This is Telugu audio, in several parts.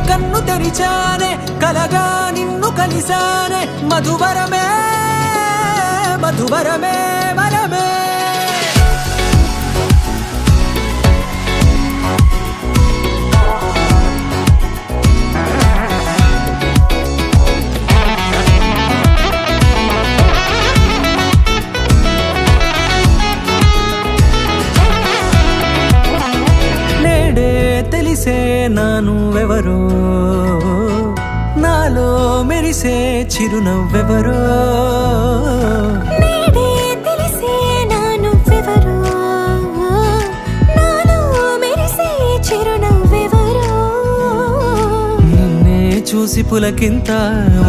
కన్ను తెరిచానే కలగా నిన్ను కలిసానే మధువరమే మధువరమే వరమే తెలిసే నానువెవరో నాలో మెరిసే చిరునవ్వెవరో తెలిసే నానువెవరో నాలో మెరిసే చిరునవ్వెవరో నిన్నే చూసి పులకింత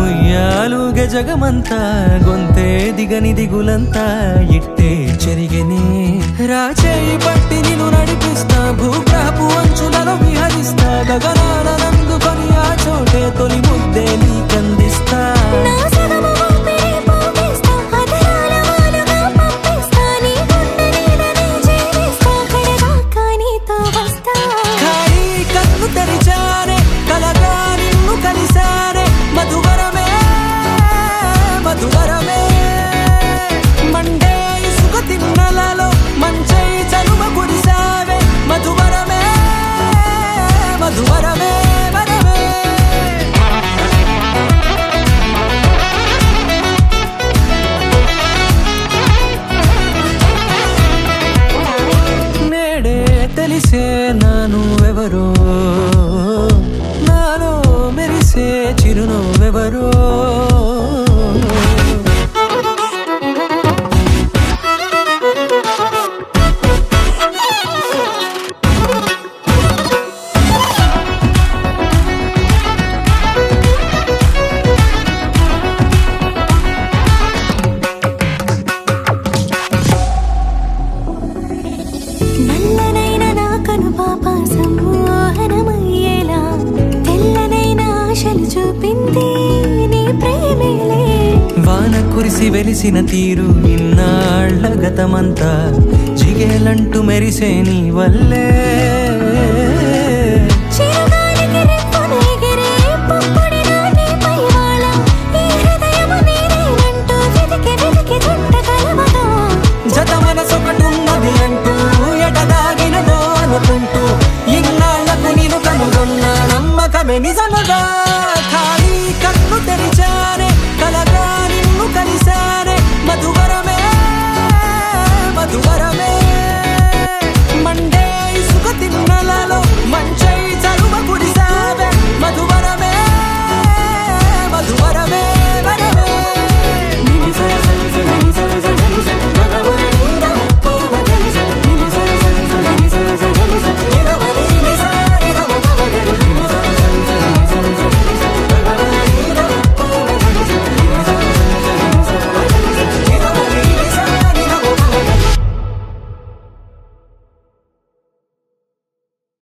ఉయ్యాలుగ జగమంతా గొంతే దిగని దిగులంతా ఇట్టే చెరిగనే రాచేయి పట్టి నిన్ను నడిపిస్తా భూగ్రహపు అంచులలో విహరిస్తా గగనానందుకొని ఆ చోటే తొలి ముద్దే నీకందిస్తా ఖాళీ కన్ను తెరిచానే కలగా నిన్ను కలిసానే మధువరమే మధువరమే మండే ఇసుక తిన్నలలో మంచై చలువ కురిసావే మధువరమే మధువరమే వరమే నేడే తెలిసే నానువెవరో నాలో మెరిసే చిరునవ్వెవరో నల్లనైన నా కను పాప సమ్మోహనమయ్యేలా తెల్లనైన ఆశలు చూపింది నీ ప్రేమేలే వాన కురిసి వెలిసిన తీరు ఇన్నాళ్ల గతమంతా జిగేలంటూ మెరిసే నీ వల్లే చిరుగాలికి రెప్పన ఎగిరే పొప్పుడిన నీపై వాళ ఈ హృదయము నీదేనంటూ వెతికి వెతికి జంట కలవగా జత మనసొకటున్నది అంటూ ఎటదాగినదో అనుకుంటూ ఇన్నాళ్లకు నేను కనుగొన్న నమ్మకమే నిజం